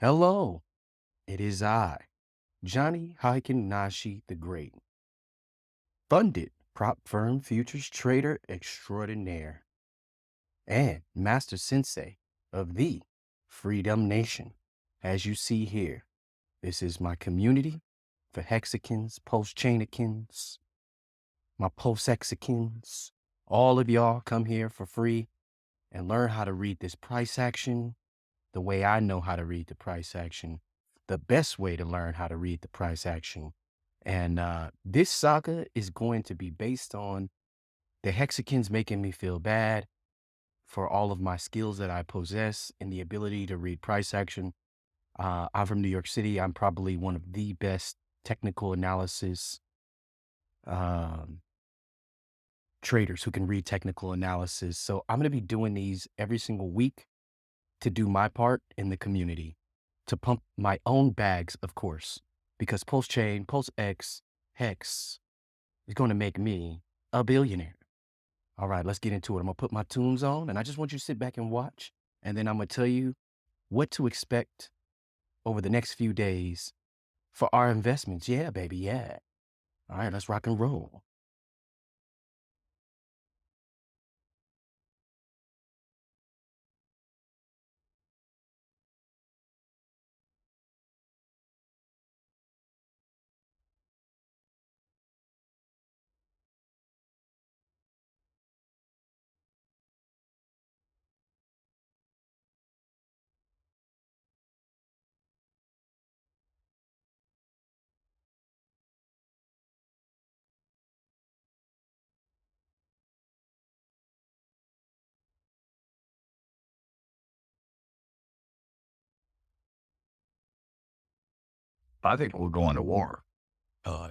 Hello, it is I, Johnny Heikinashi the Great, funded prop firm futures trader extraordinaire and master sensei of the Freedom Nation. As you see here, this is my community for hexicans, post-chainicans, my post-hexicans. All of y'all come here for free and learn how to read this price action the way I know how to read the price action, the best way to learn how to read the price action. And this saga is going to be based on the hexagons making me feel bad for all of my skills that I possess and the ability to read price action. I'm from New York City. I'm probably one of the best technical analysis um, traders who can read technical analysis. So I'm going to be doing these every single week to do my part in the community, to pump my own bags, of course, because Pulse Chain, Pulse X, Hex is going to make me a billionaire. All right, let's get into it. I'm going to put my tunes on and I just want you to sit back and watch. And then I'm going to tell you what to expect over the next few days for our investments. Yeah, baby. Yeah. All right, let's rock and roll. I think we're going to war. Uh,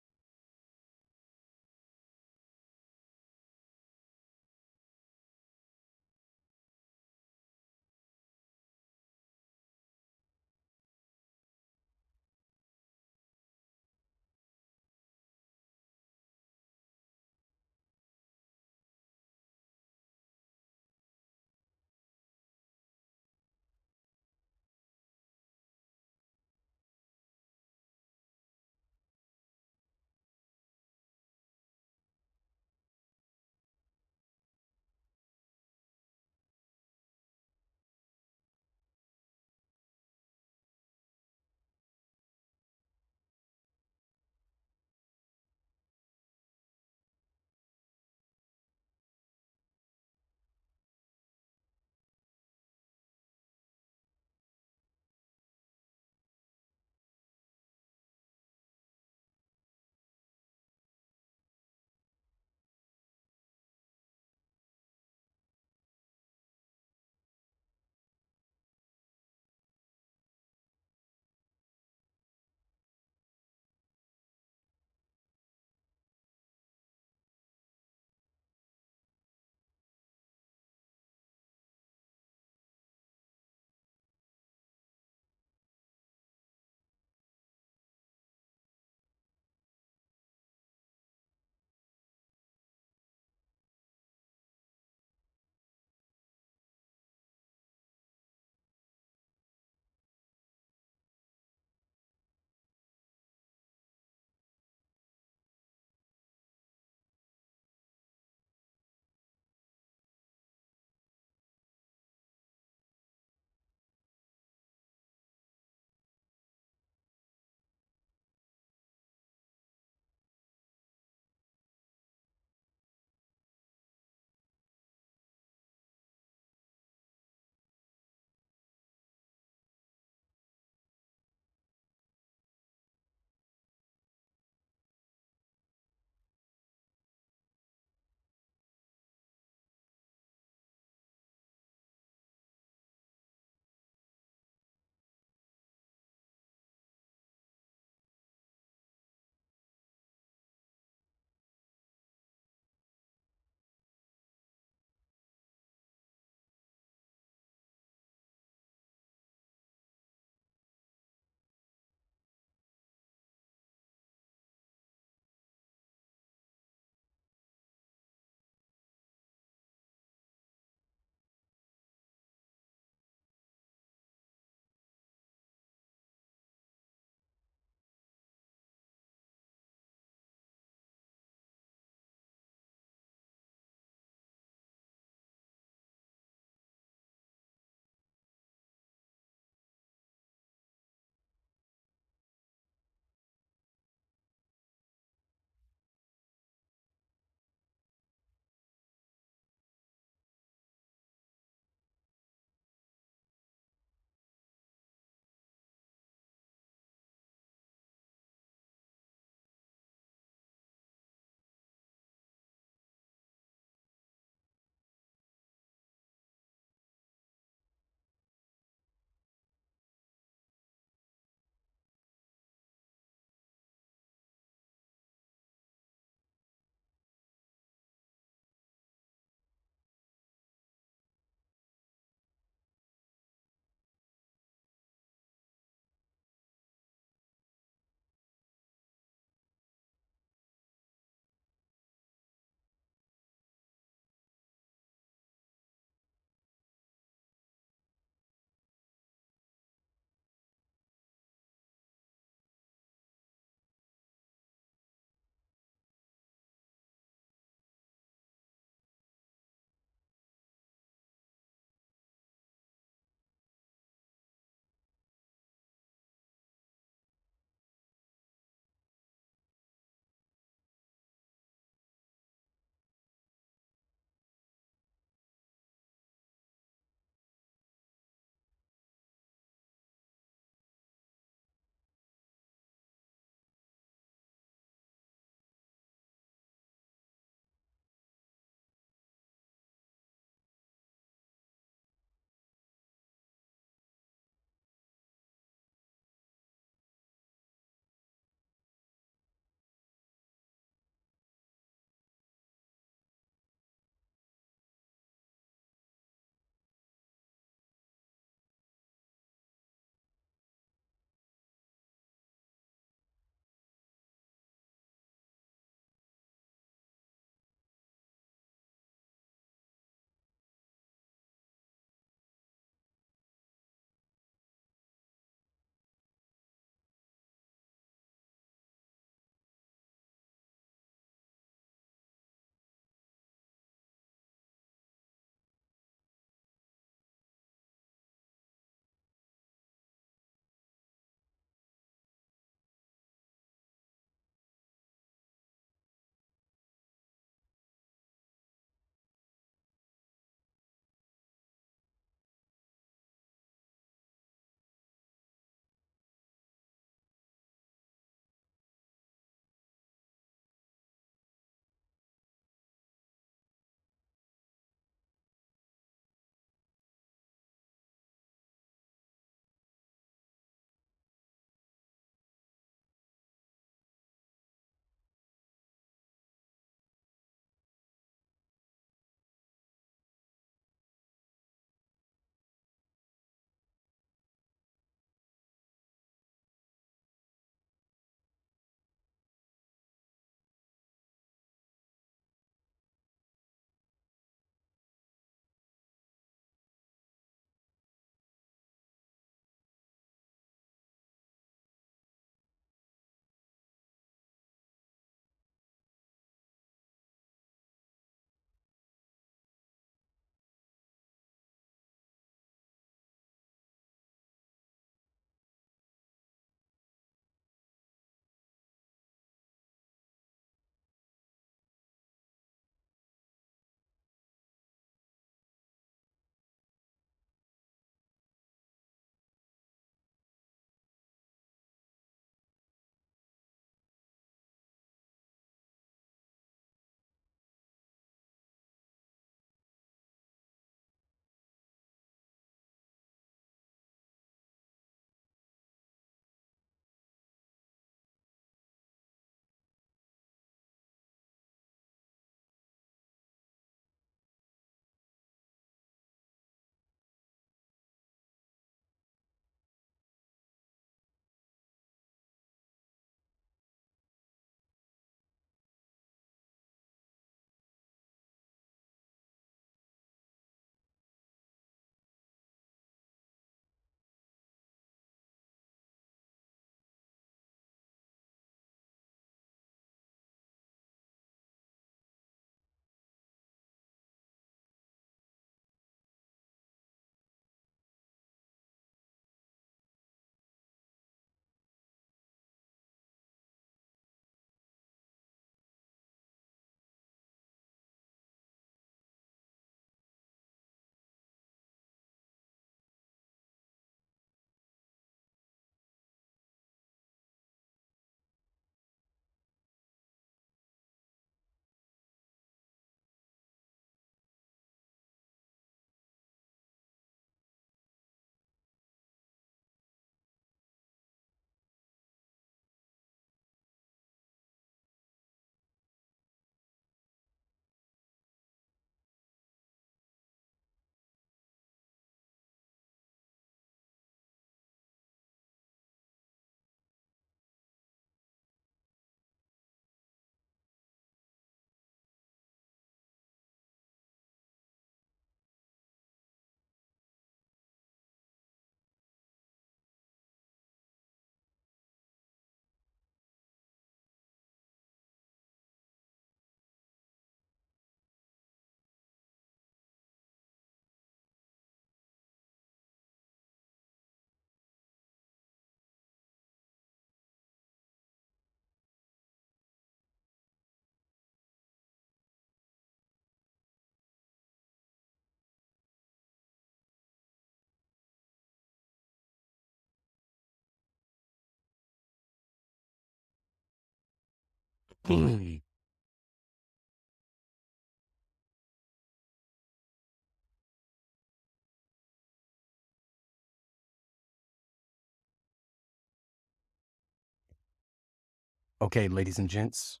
Okay, ladies and gents,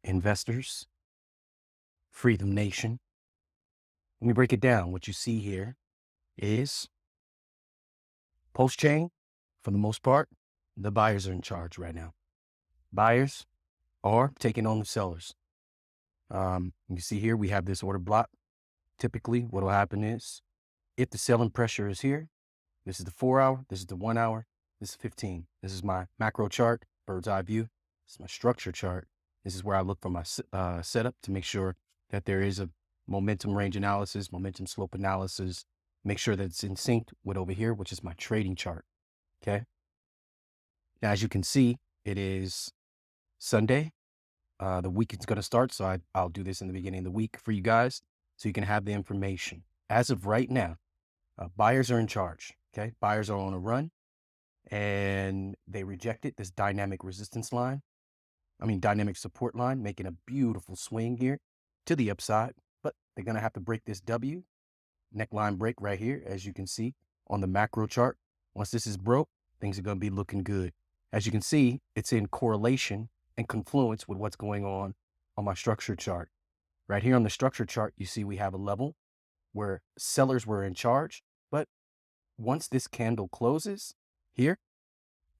investors, Freedom Nation. Let me break it down. What you see here is post chain. For the most part, the buyers are in charge right now. Buyers are taking on the sellers. You see here, we have this order block. Typically, what will happen is if the selling pressure is here, this is the 4 hour, this is the 1 hour, this is 15. This is my macro chart, bird's eye view. This is my structure chart. This is where I look for my setup to make sure that there is a momentum range analysis, momentum slope analysis, make sure that it's in sync with over here, which is my trading chart. Okay. Now, as you can see, it is Sunday. The week is going to start. So I'll do this in the beginning of the week for you guys so you can have the information. As of right now, buyers are in charge. Okay. Buyers are on a run and they rejected this dynamic resistance line. Dynamic support line, making a beautiful swing here to the upside, but they're going to have to break this W neckline break right here, as you can see on the macro chart. Once this is broke, things are going to be looking good. As you can see, it's in correlation and confluence with what's going on my structure chart. Right here on the structure chart, you see we have a level where sellers were in charge, but once this candle closes here,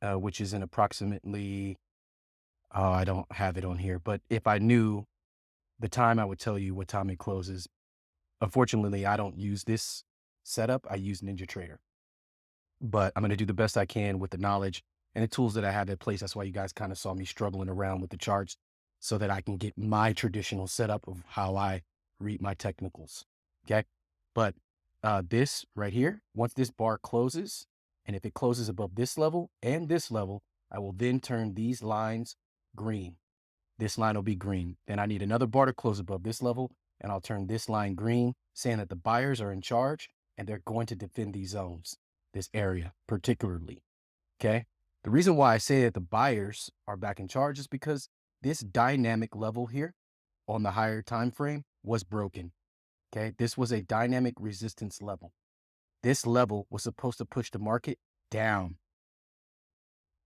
which is in approximately, I don't have it on here, but if I knew the time, I would tell you what time it closes. Unfortunately, I don't use this setup. I use NinjaTrader, but I'm going to do the best I can with the knowledge and the tools that I have in place. That's why you guys kind of saw me struggling around with the charts so that I can get my traditional setup of how I read my technicals. Okay. But this right here, once this bar closes, and if it closes above this level and this level, I will then turn these lines green. This line will be green. Then I need another bar to close above this level, and I'll turn this line green, saying that the buyers are in charge and they're going to defend these zones, this area particularly. Okay. The reason why I say that the buyers are back in charge is because this dynamic level here on the higher time frame was broken. Okay. This was a dynamic resistance level. This level was supposed to push the market down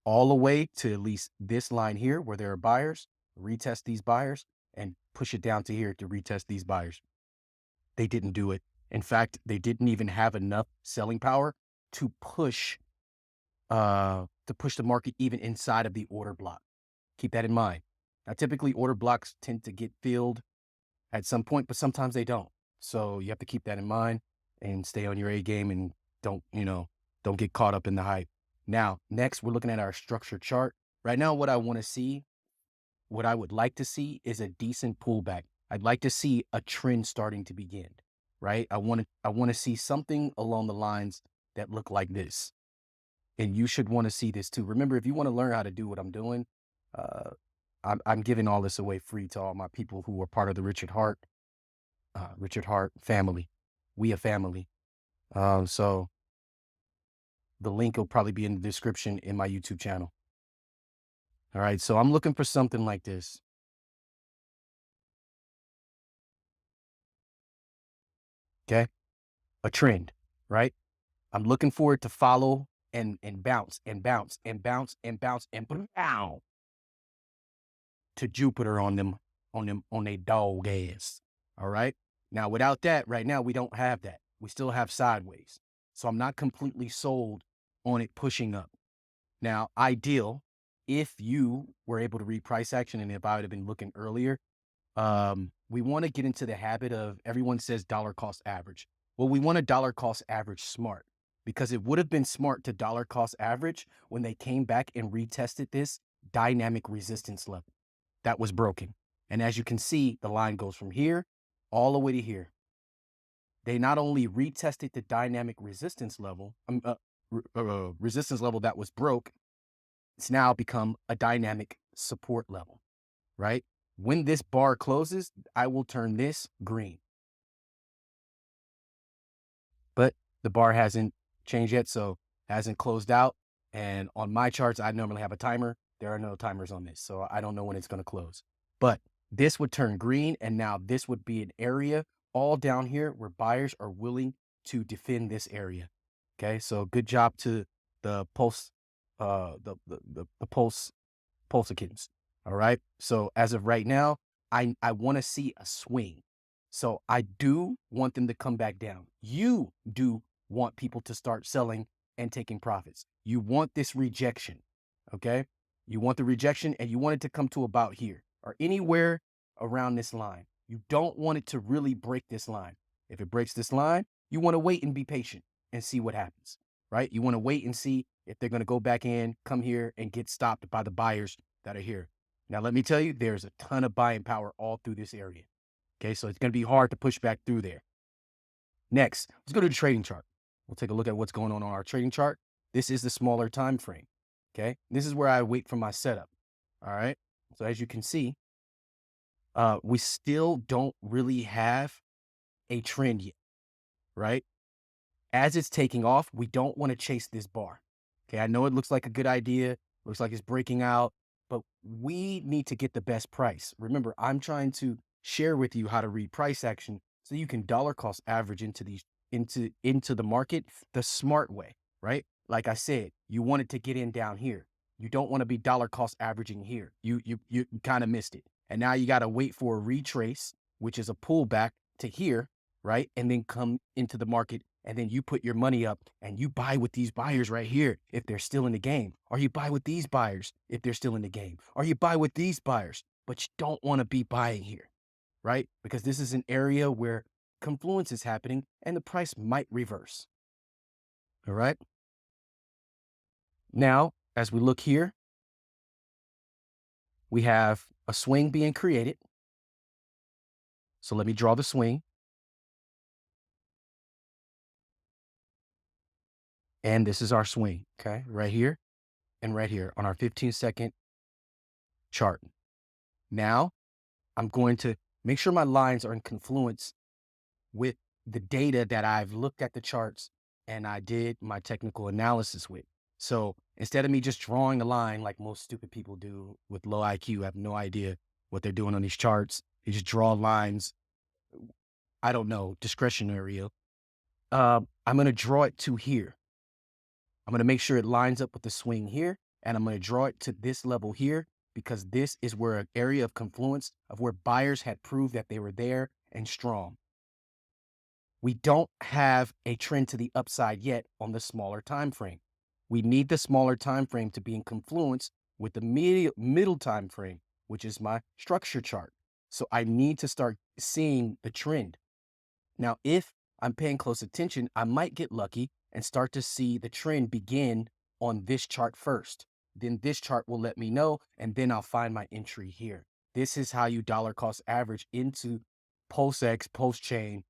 all the way to at least this line here where there are buyers, retest these buyers, and push it down to here to retest these buyers. They didn't do it. In fact, they didn't even have enough selling power to push the market even inside of the order block. Keep that in mind. Now, typically order blocks tend to get filled at some point, but sometimes they don't. So you have to keep that in mind and stay on your A game and don't get caught up in the hype. Now, next, we're looking at our structure chart. Right now, what I would like to see is a decent pullback. I'd like to see a trend starting to begin, right? I want to see something along the lines that look like this. And you should want to see this too. Remember, if you want to learn how to do what I'm doing, uh, I'm giving all this away free to all my people who are part of the Richard Hart family. We a family. So the link will probably be in the description in my YouTube channel. All right. So I'm looking for something like this. Okay. A trend, right? I'm looking for it to follow and bounce and bounce and bounce and bounce and bounce to Jupiter on a dog ass. All right. Now, without that, right now, we don't have that. We still have sideways. So I'm not completely sold on it pushing up. Now, ideal if you were able to read price action and if I would have been looking earlier, we want to get into the habit of everyone says dollar cost average. Well, we want a dollar cost average smart because it would have been smart to dollar cost average when they came back and retested this dynamic resistance level that was broken. And as you can see, the line goes from here all the way to here. They not only retested the dynamic resistance level, resistance level that was broke, it's now become a dynamic support level, right? When this bar closes, I will turn this green. But the bar hasn't changed yet, so hasn't closed out. And on my charts, I normally have a timer. There are no timers on this, so I don't know when it's going to close. But this would turn green, and now this would be an area all down here where buyers are willing to defend this area. Okay, so good job to the pulse, the pulsicans. All right. So as of right now, I want to see a swing. So I do want them to come back down. You do want people to start selling and taking profits. You want this rejection. Okay. You want the rejection and you want it to come to about here or anywhere around this line. You don't want it to really break this line. If it breaks this line, you want to wait and be patient and see what happens, right? You want to wait and see if they're going to go back in, come here and get stopped by the buyers that are here. Now, let me tell you, there's a ton of buying power all through this area. Okay, so it's going to be hard to push back through there. Next, let's go to the trading chart. We'll take a look at what's going on our trading chart. This is the smaller time frame. Okay, this is where I wait for my setup. All right, so as you can see, we still don't really have a trend yet, right? As it's taking off, we don't want to chase this bar. Okay, I know it looks like a good idea, looks like it's breaking out, but we need to get the best price. Remember, I'm trying to share with you how to read price action so you can dollar cost average into the market the smart way, right? Like I said, you want it to get in down here. You don't want to be dollar cost averaging here. You kind of missed it. And now you got to wait for a retrace, which is a pullback to here, right? And then come into the market and then you put your money up and you buy with these buyers right here if they're still in the game, or you buy with these buyers if they're still in the game, or you buy with these buyers, but you don't want to be buying here, right? Because this is an area where confluence is happening and the price might reverse. All right. Now, as we look here, we have a swing being created. So let me draw the swing. And this is our swing, okay? Right here and right here on our 15-second chart. Now, I'm going to make sure my lines are in confluence with the data that I've looked at the charts and I did my technical analysis with. So instead of me just drawing the line like most stupid people do with low IQ, have no idea what they're doing on these charts. They just draw lines. I don't know, discretionary. I'm going to draw it to here. I'm going to make sure it lines up with the swing here. And I'm going to draw it to this level here because this is where an area of confluence of where buyers had proved that they were there and strong. We don't have a trend to the upside yet on the smaller time frame. We need the smaller time frame to be in confluence with the middle time frame, which is my structure chart. So I need to start seeing the trend. Now, if I'm paying close attention, I might get lucky and start to see the trend begin on this chart first. Then this chart will let me know, and then I'll find my entry here. This is how you dollar cost average into Pulse X, Pulse Chain,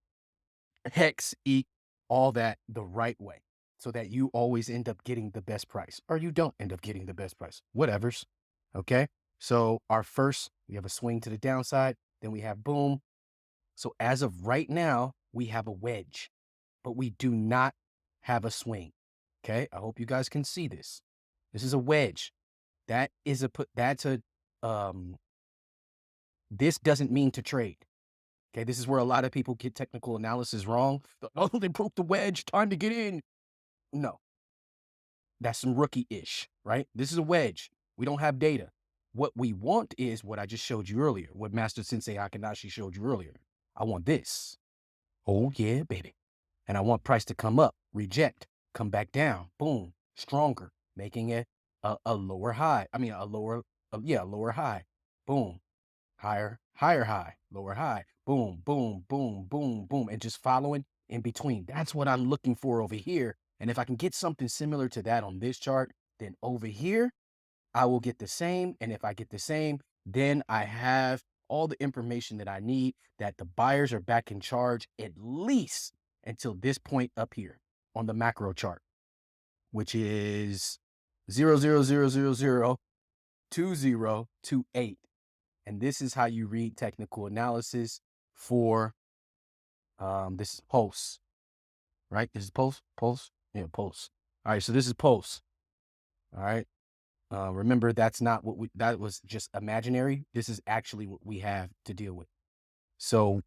Hex, Eat, all that the right way so that you always end up getting the best price or you don't end up getting the best price, whatever's. Okay. So our first, we have a swing to the downside, then we have boom. So as of right now, we have a wedge, but we do not have a swing. Okay. I hope you guys can see this. This is a wedge. Um, this doesn't mean to trade. Okay, this is where a lot of people get technical analysis wrong. Oh, they broke the wedge, time to get in. No, that's some rookie-ish, right? This is a wedge. We don't have data. What we want is what I just showed you earlier, what Master Sensei Heikinashi showed you earlier. I want this. Oh, yeah, baby. And I want price to come up, reject, come back down, boom, stronger, making it a lower high. I mean, a lower high, boom, higher, higher high, lower high, boom, boom, boom, boom, boom, and just following in between. That's what I'm looking for over here. And if I can get something similar to that on this chart, then over here, I will get the same. And if I get the same, then I have all the information that I need that the buyers are back in charge at least until this point up here on the macro chart, which is 0.000002028. And this is how you read technical analysis for this is pulse, right? This is pulse. Yeah, pulse. All right, so this is pulse. All right. Remember, that's not what that was just imaginary. This is actually what we have to deal with. So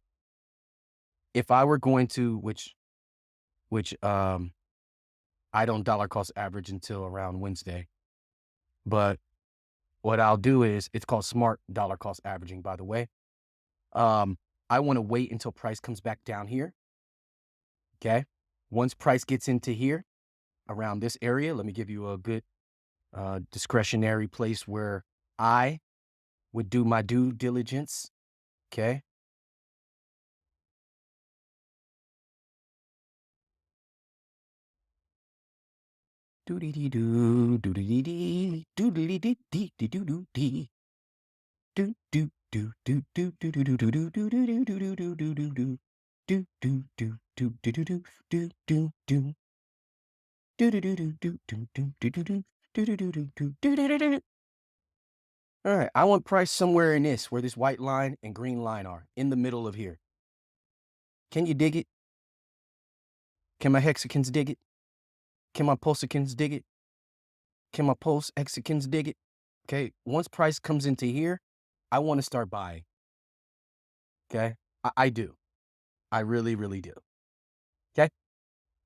if I were going to, which I don't dollar cost average until around Wednesday, but what I'll do is it's called smart dollar cost averaging, by the way. Um, I want to wait until price comes back down here. Okay. Once price gets into here around this area, let me give you a good discretionary place where I would do my due diligence. Okay. Doody dee doo, doody dee dee, doody dee dee dee doo doo dee. Do do do do do do do do do do do do do do do do do do. Do do do do do do do do do do. Do do do do do do do do do do. Do do do do do do do do do. All right, I want price somewhere in this, where this white line and green line are, in the middle of here. Can you dig it? Can my hexagons dig it? Can my pulsicans dig it? Can my pulse hexagons dig it? Okay, once price comes into here, I want to start buying. Okay, I do. I really, really do. Okay,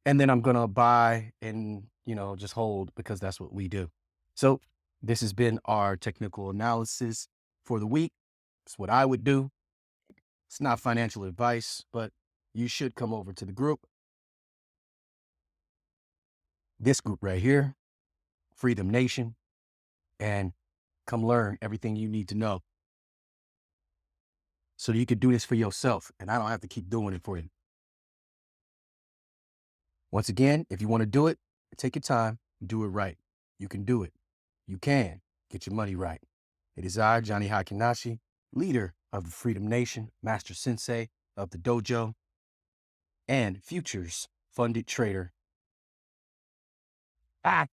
and then I'm gonna buy and just hold because that's what we do. So this has been our technical analysis for the week. It's what I would do. It's not financial advice, but you should come over to the group, this group right here, Freedom Nation, and come learn everything you need to know so that you can do this for yourself and I don't have to keep doing it for you. Once again, if you want to do it, take your time, do it right. You can do it. You can get your money right. It is I, Johnny Heikinashi, leader of the Freedom Nation, master sensei of the dojo, and futures funded trader. Ah,